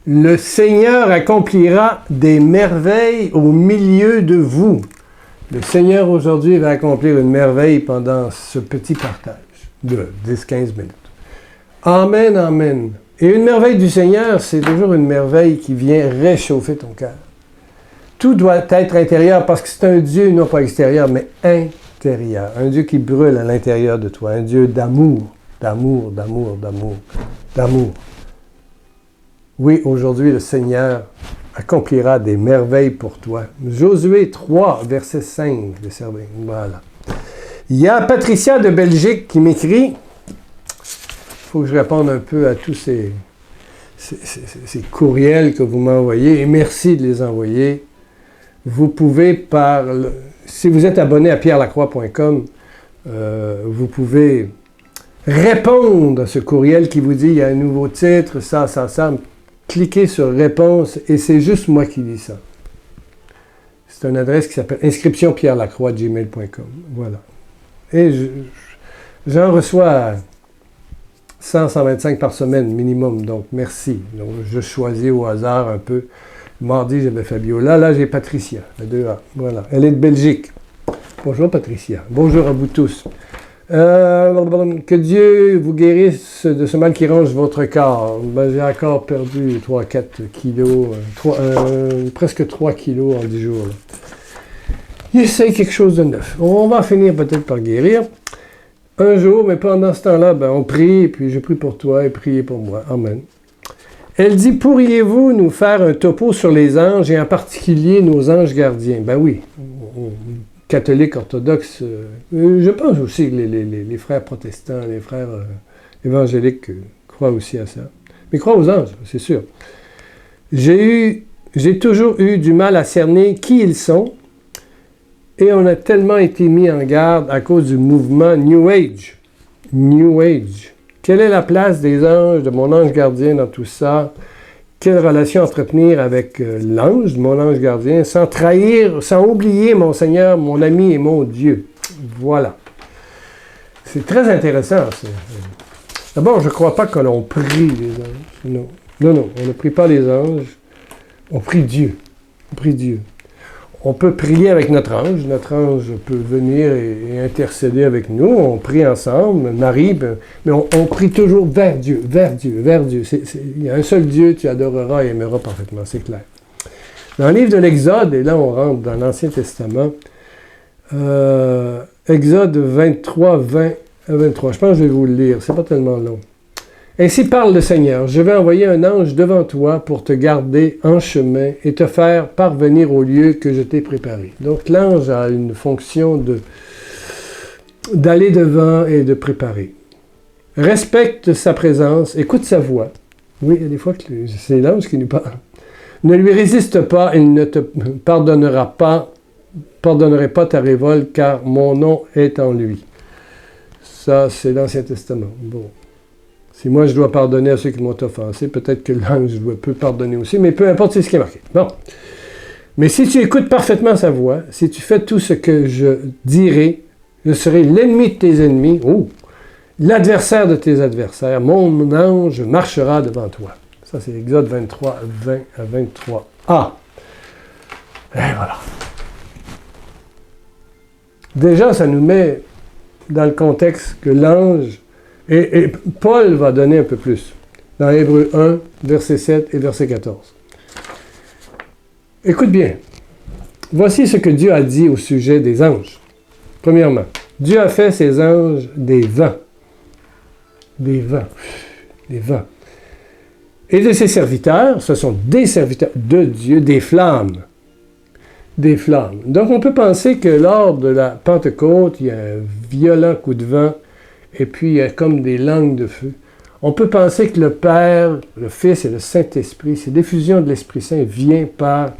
Le Seigneur accomplira des merveilles au milieu de vous. Le Seigneur aujourd'hui va accomplir une merveille pendant ce petit partage de 10-15 minutes. Amen, amen. Et une merveille du Seigneur, c'est toujours une merveille qui vient réchauffer ton cœur. Tout doit être intérieur parce que c'est un Dieu, non pas extérieur, mais intérieur. Un Dieu qui brûle à l'intérieur de toi. Un Dieu d'amour, d'amour, d'amour, d'amour, d'amour. Oui, aujourd'hui, le Seigneur accomplira des merveilles pour toi. Josué 3, verset 5. Voilà. Il y a Patricia de Belgique qui m'écrit. Il faut que je réponde un peu à tous ces courriels que vous m'envoyez. Et merci de les envoyer. Vous pouvez, si vous êtes abonné à pierrelacroix.com, vous pouvez répondre à ce courriel qui vous dit il y a un nouveau titre, ça. Cliquez sur réponse et c'est juste moi qui lis ça. C'est une adresse qui s'appelle inscriptionpierrelacroix@gmail.com. Voilà. Et j'en reçois 100-125 par semaine minimum, donc merci. Donc, je choisis au hasard un peu. Mardi, j'avais Fabiola. Là, j'ai Patricia, la 2A. Voilà. Elle est de Belgique. Bonjour, Patricia. Bonjour à vous tous. Que Dieu vous guérisse de ce mal qui ronge votre corps. Ben, j'ai encore perdu 3-4 kilos, presque 3 kilos en 10 jours. Là. Essaye quelque chose de neuf. On va finir peut-être par guérir. Un jour, mais pendant ce temps-là, on prie, et puis je prie pour toi et priez pour moi. Amen. Elle dit, pourriez-vous nous faire un topo sur les anges et en particulier nos anges gardiens? Ben oui. Catholiques, orthodoxes, je pense aussi que les frères protestants, les frères évangéliques croient aussi à ça. Mais croient aux anges, c'est sûr. J'ai toujours eu du mal à cerner qui ils sont et on a tellement été mis en garde à cause du mouvement New Age. New Age. Quelle est la place des anges, de mon ange gardien dans tout ça? Quelle relation entretenir avec l'ange, mon ange gardien, sans trahir, sans oublier mon Seigneur, mon ami et mon Dieu. Voilà. C'est très intéressant. D'abord, je ne crois pas que l'on prie les anges. Non. Non, on ne prie pas les anges. On prie Dieu. On prie Dieu. On peut prier avec notre ange. Notre ange peut venir et intercéder avec nous. On prie ensemble, Marie, mais on prie toujours vers Dieu, vers Dieu, vers Dieu. Il y a un seul Dieu, tu adoreras et aimeras parfaitement, c'est clair. Dans le livre de l'Exode, et là on rentre dans l'Ancien Testament, Exode 23, 20 à 23, je pense que je vais vous le lire, c'est pas tellement long. Ainsi parle le Seigneur, je vais envoyer un ange devant toi pour te garder en chemin et te faire parvenir au lieu que je t'ai préparé. Donc l'ange a une fonction d'aller devant et de préparer. Respecte sa présence, écoute sa voix. Oui, il y a des fois que c'est l'ange qui nous parle. Ne lui résiste pas, il ne te pardonnerait pas ta révolte, car mon nom est en lui. Ça, c'est l'Ancien Testament. Bon. Si moi, je dois pardonner à ceux qui m'ont offensé, peut-être que l'ange peut pardonner aussi, mais peu importe, c'est ce qui est marqué. Bon. Mais si tu écoutes parfaitement sa voix, si tu fais tout ce que je dirai, je serai l'ennemi de tes ennemis, l'adversaire de tes adversaires. Mon ange marchera devant toi. Ça, c'est Exode 23, 20 à 23a. Et voilà. Déjà, ça nous met dans le contexte que l'ange, et Paul va donner un peu plus, dans Hébreux 1, verset 7 et verset 14. Écoute bien. Voici ce que Dieu a dit au sujet des anges. Premièrement, Dieu a fait ses anges des vents. Des vents. Des vents. Et de ses serviteurs, ce sont des serviteurs de Dieu, des flammes. Des flammes. Donc on peut penser que lors de la Pentecôte, il y a un violent coup de vent, et puis il y a comme des langues de feu. On peut penser que le Père, le Fils et le Saint-Esprit, cette diffusion de l'Esprit Saint vient par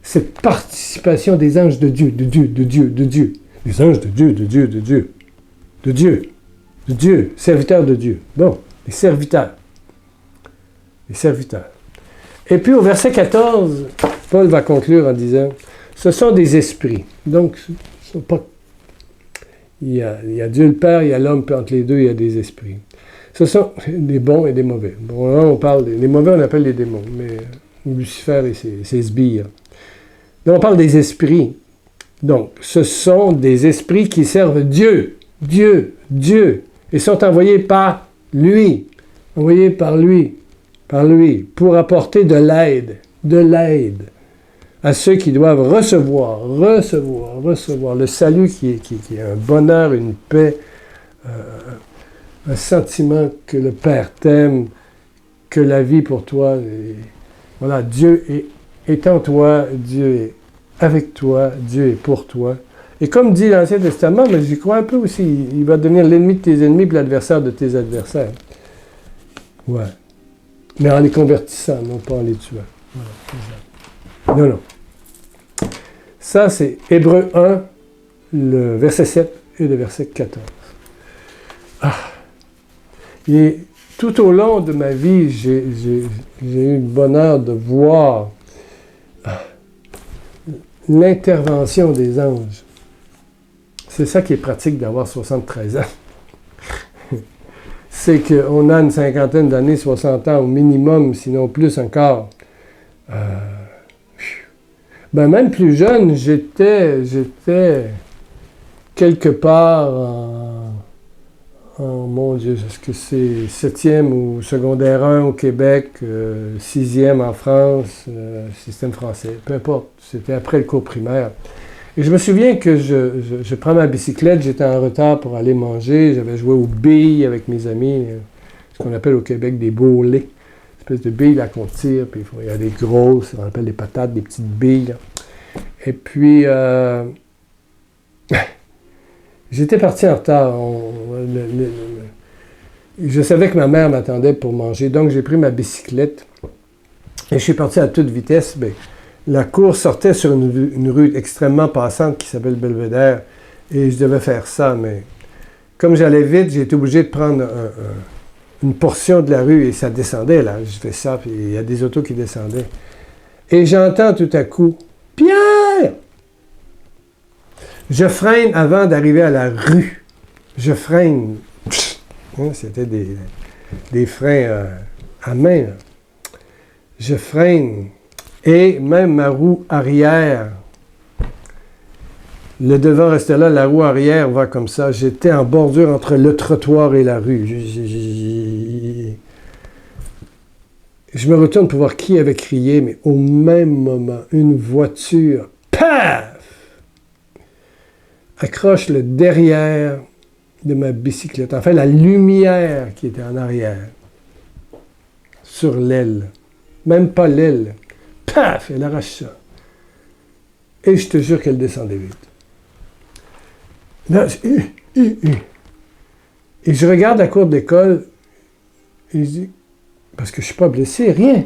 cette participation des anges de Dieu, de Dieu, de Dieu, de Dieu. Des anges de Dieu, de Dieu, de Dieu. De Dieu. De Dieu. Serviteurs de Dieu. Bon, les serviteurs. Les serviteurs. Et puis au verset 14, Paul va conclure en disant, ce sont des esprits. Donc, ce sont pas... il y a Dieu le Père, il y a l'homme, puis entre les deux, il y a des esprits. Ce sont des bons et des mauvais. Bon, là, on parle des mauvais, on appelle les démons, mais Lucifer et ses sbires. Là, on parle des esprits. Donc, ce sont des esprits qui servent Dieu, Dieu, Dieu, et sont envoyés par lui, pour apporter de l'aide à ceux qui doivent recevoir le salut qui est un bonheur, une paix, un sentiment que le Père t'aime, que la vie pour toi, voilà, Dieu est en toi, Dieu est avec toi, Dieu est pour toi. Et comme dit l'Ancien Testament, mais j'y crois un peu aussi, il va devenir l'ennemi de tes ennemis et l'adversaire de tes adversaires. Ouais. Mais en les convertissant, non pas en les tuant. Voilà, non. Ça, c'est Hébreux 1, le verset 7 et le verset 14. Et tout au long de ma vie, j'ai eu le bonheur de voir l'intervention des anges. C'est ça qui est pratique d'avoir 73 ans. C'est qu'on a une cinquantaine d'années, 60 ans au minimum, sinon plus encore. Même plus jeune, j'étais quelque part mon Dieu, est-ce que c'est 7e ou secondaire 1 au Québec, 6e en France, système français, peu importe, c'était après le cours primaire. Et je me souviens que je prends ma bicyclette, j'étais en retard pour aller manger, j'avais joué aux billes avec mes amis, ce qu'on appelle au Québec des bowlés, une espèce de billes là qu'on tire, puis il y a des grosses, on appelle des patates, des petites billes. Là. Et puis, j'étais parti en retard. Je savais que ma mère m'attendait pour manger, donc j'ai pris ma bicyclette et je suis parti à toute vitesse. La cour sortait sur une rue extrêmement passante qui s'appelle Belvédère et je devais faire ça, mais comme j'allais vite, j'ai été obligé de prendre une portion de la rue et ça descendait là. Je fais ça, puis il y a des autos qui descendaient. Et j'entends tout à coup « Pierre! » Je freine avant d'arriver à la rue. Je freine. C'était des freins à main. Là. Je freine. Et même ma roue arrière, le devant restait là, la roue arrière va comme ça. J'étais en bordure entre le trottoir et la rue. Je me retourne pour voir qui avait crié, mais au même moment, une voiture, paf! Accroche le derrière de ma bicyclette. Enfin, la lumière qui était en arrière, sur l'aile. Même pas l'aile. Paf! Elle arrache ça. Et je te jure qu'elle descendait vite. Là, et je regarde la cour d'école et je dis, parce que je ne suis pas blessé, rien.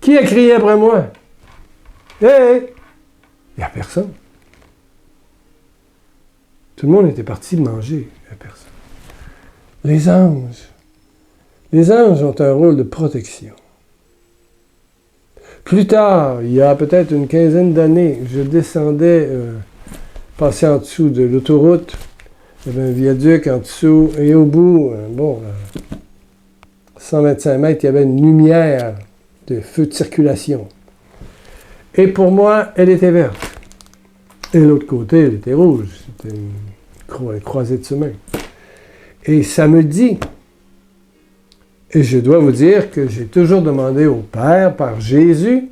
Qui a crié après moi? Hey! Il n'y a personne. Tout le monde était parti manger, il n'y a personne. Les anges. Les anges ont un rôle de protection. Plus tard, il y a peut-être une quinzaine d'années, je descendais, passais en dessous de l'autoroute, il y avait un viaduc en dessous, et au bout, 125 mètres, il y avait une lumière de feu de circulation. Et pour moi, elle était verte. Et de l'autre côté, elle était rouge. C'était une croisée de chemin. Et ça me dit, et je dois vous dire que j'ai toujours demandé au Père, par Jésus,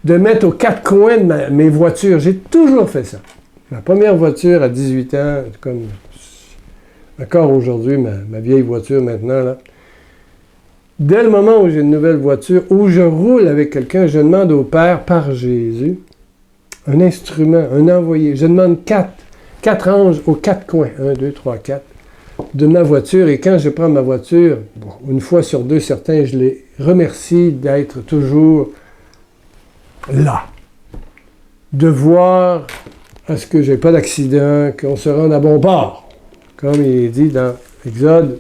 de mettre aux quatre coins de mes voitures. J'ai toujours fait ça. Ma première voiture à 18 ans, comme encore aujourd'hui, ma vieille voiture maintenant, là. Dès le moment où j'ai une nouvelle voiture, où je roule avec quelqu'un, je demande au Père, par Jésus, un instrument, un envoyé. Je demande quatre anges aux quatre coins, 1, 2, 3, 4, de ma voiture. Et quand je prends ma voiture, une fois sur deux, certains, je les remercie d'être toujours là. De voir à ce que je n'ai pas d'accident, qu'on se rende à bon port. Comme il est dit dans Exode,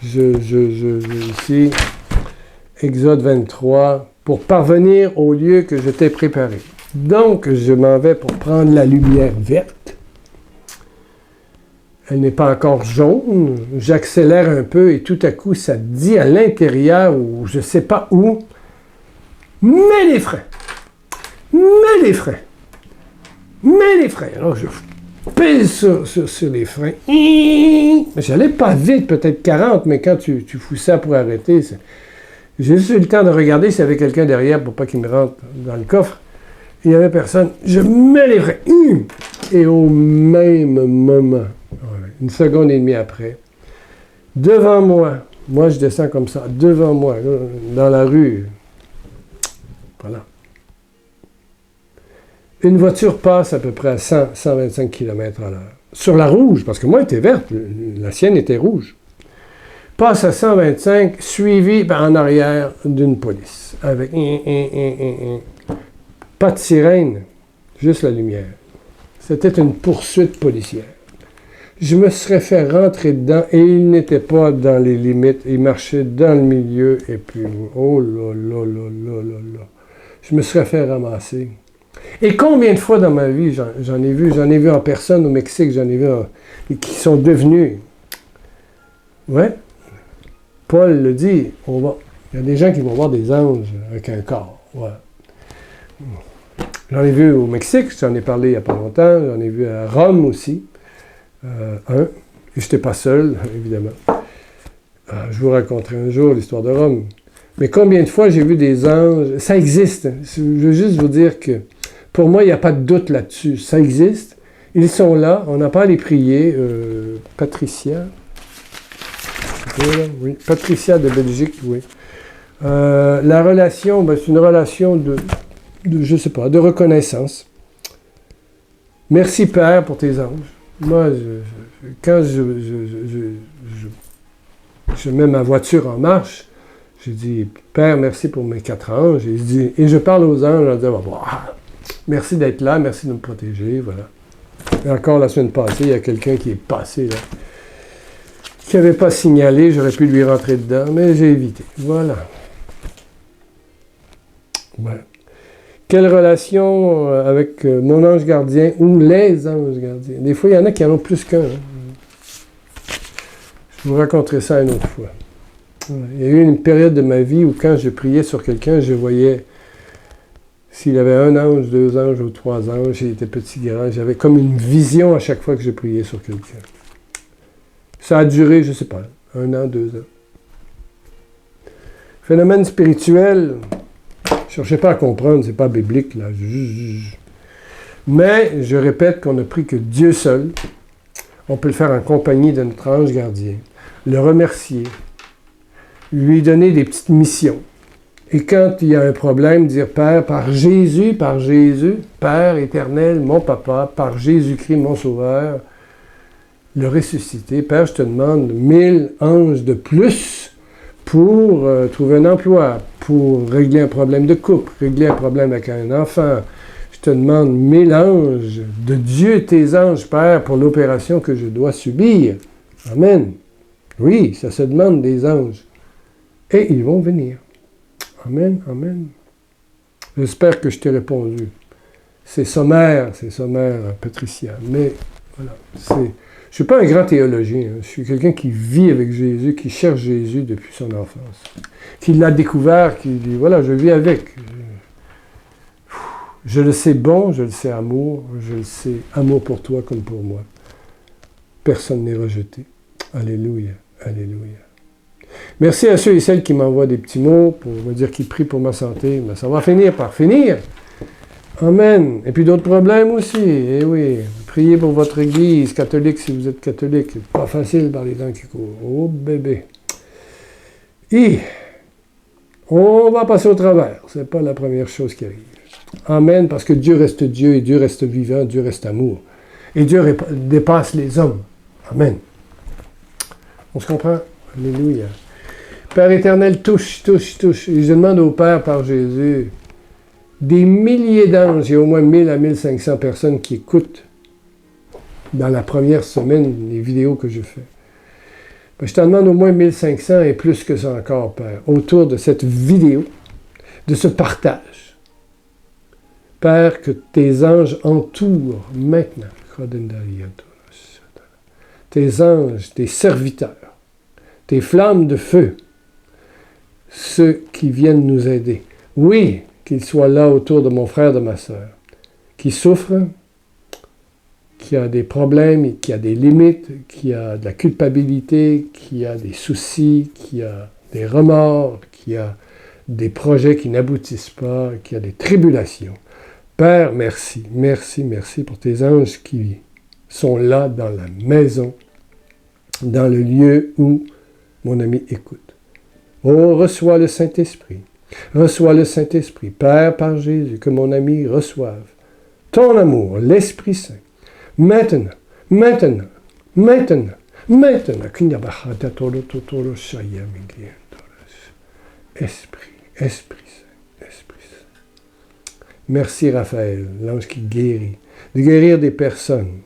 ici, Exode 23, pour parvenir au lieu que je t'ai préparé. Donc, je m'en vais pour prendre la lumière verte. Elle n'est pas encore jaune. J'accélère un peu et tout à coup, ça dit à l'intérieur, ou je ne sais pas où, mets les freins. Mets les freins. Mets les freins. Alors, je pèse sur les freins. J'allais pas vite, peut-être 40, mais quand tu fous ça pour arrêter, j'ai juste eu le temps de regarder s'il y avait quelqu'un derrière pour pas qu'il me rentre dans le coffre. Il n'y avait personne. Je mets les freins. Et au même moment, une seconde et demie après, devant moi je descends comme ça, devant moi, là, dans la rue, voilà. Une voiture passe à peu près à 125 km/h. Sur la rouge, parce que moi, elle était verte, la sienne était rouge. Passe à 125, suivi en arrière d'une police, avec pas de sirène, juste la lumière. C'était une poursuite policière. Je me serais fait rentrer dedans et il n'était pas dans les limites. Il marchait dans le milieu et puis, oh là là là là là là. Je me serais fait ramasser. Et combien de fois dans ma vie j'en ai vu en personne au Mexique, j'en ai vu qui sont devenus. Ouais. Paul le dit, il y a des gens qui vont voir des anges avec un corps. Ouais. J'en ai vu au Mexique, j'en ai parlé il n'y a pas longtemps, j'en ai vu à Rome aussi. Et je n'étais pas seul, évidemment. Je vous raconterai un jour l'histoire de Rome. Mais combien de fois j'ai vu des anges? Ça existe. Je veux juste vous dire que, pour moi, il n'y a pas de doute là-dessus. Ça existe. Ils sont là. On n'a pas à les prier. Patricia. Oui. Patricia de Belgique, oui. La relation, c'est une relation de je sais pas, de reconnaissance. Merci Père pour tes anges. Moi, quand je mets ma voiture en marche, je dis Père, merci pour mes 4 anges. Et je parle aux anges en disant merci d'être là, merci de me protéger, voilà. Et encore la semaine passée, il y a quelqu'un qui est passé là, qui n'avait pas signalé, j'aurais pu lui rentrer dedans, mais j'ai évité. Voilà. Voilà. Quelle relation avec mon ange gardien ou les anges gardiens? Des fois, il y en a qui en ont plus qu'un. Je vous raconterai ça une autre fois. Il y a eu une période de ma vie où quand je priais sur quelqu'un, je voyais s'il avait 1 ange, 2 anges ou 3 anges, il était petit, grand. J'avais comme une vision à chaque fois que je priais sur quelqu'un. Ça a duré, je ne sais pas, 1 an, 2 ans. Phénomène spirituel... Je ne cherchais pas à comprendre, c'est pas biblique, là. Mais je répète qu'on n'a pris que Dieu seul. On peut le faire en compagnie de notre ange gardien. Le remercier. Lui donner des petites missions. Et quand il y a un problème, dire Père, par Jésus, Père éternel, mon papa, par Jésus-Christ, mon sauveur, le ressusciter. Père, je te demande 1000 anges de plus pour trouver un emploi, pour régler un problème de couple, régler un problème avec un enfant. Je te demande 1000 anges de Dieu, tes anges, Père, pour l'opération que je dois subir. Amen. Oui, ça se demande des anges. Et ils vont venir. Amen, amen. J'espère que je t'ai répondu. C'est sommaire, Patricia, mais voilà, je ne suis pas un grand théologien, je suis quelqu'un qui vit avec Jésus, qui cherche Jésus depuis son enfance, qui l'a découvert, qui dit, voilà, je vis avec. Je le sais bon, je le sais amour, je le sais amour pour toi comme pour moi. Personne n'est rejeté. Alléluia, alléluia. Merci à ceux et celles qui m'envoient des petits mots pour me dire qu'ils prient pour ma santé, mais ça va finir par finir. Amen. Et puis d'autres problèmes aussi. Eh oui, priez pour votre église catholique si vous êtes catholique. C'est pas facile par les temps qui courent. Oh bébé. Et on va passer au travers. C'est pas la première chose qui arrive. Amen, parce que Dieu reste Dieu et Dieu reste vivant, Dieu reste amour. Et Dieu dépasse les hommes. Amen. On se comprend? Alléluia. Père éternel, touche. Et je demande au Père par Jésus, des milliers d'anges, il y a au moins 1000 à 1500 personnes qui écoutent dans la première semaine les vidéos que je fais. Je te demande au moins 1500 et plus que ça encore, Père, autour de cette vidéo, de ce partage. Père, que tes anges entourent maintenant tes anges, tes serviteurs, tes flammes de feu, ceux qui viennent nous aider. Oui, qu'ils soient là autour de mon frère, de ma sœur, qui souffre, qui a des problèmes, qui a des limites, qui a de la culpabilité, qui a des soucis, qui a des remords, qui a des projets qui n'aboutissent pas, qui a des tribulations. Père, merci, merci, merci pour tes anges qui sont là dans la maison, dans le lieu où mon ami écoute. Oh, reçois le Saint-Esprit. Reçois le Saint-Esprit. Père, par Jésus, que mon ami reçoive ton amour, l'Esprit Saint. Maintenant, maintenant, maintenant, maintenant. Esprit, Esprit Saint, Esprit Saint. Merci Raphaël, l'ange qui guérit. De guérir des personnes.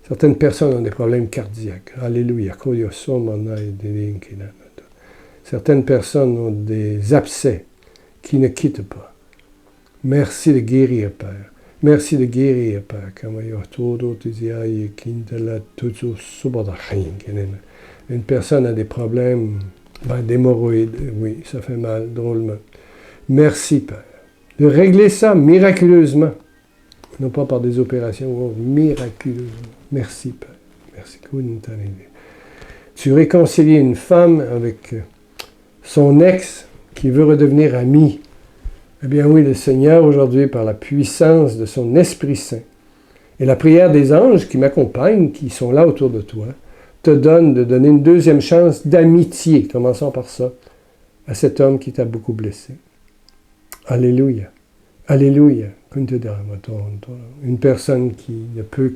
Certaines personnes ont des problèmes cardiaques. Alléluia. Certaines personnes ont des abcès qui ne quittent pas. Merci de guérir, Père. Merci de guérir, Père. Une personne a des problèmes d'hémorroïdes. Oui, ça fait mal, drôlement. Merci, Père. De régler ça miraculeusement. Non pas par des opérations, miraculeusement. Merci, Père. Merci. Tu réconcilies une femme avec son ex qui veut redevenir ami. Eh bien oui, le Seigneur, aujourd'hui, par la puissance de son Esprit Saint et la prière des anges qui m'accompagnent, qui sont là autour de toi, te donne de donner une deuxième chance d'amitié, commençons par ça, à cet homme qui t'a beaucoup blessé. Alléluia. Alléluia. Une personne qui ne peut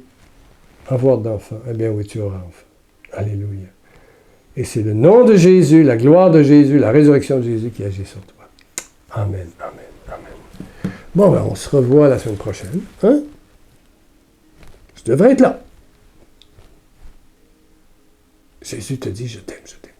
avoir d'enfant, eh bien oui, tu auras enfant. Alléluia. Et c'est le nom de Jésus, la gloire de Jésus, la résurrection de Jésus qui agit sur toi. Amen, amen, amen. Bon, ben, on se revoit la semaine prochaine. Hein? Je devrais être là. Jésus te dit, je t'aime, je t'aime.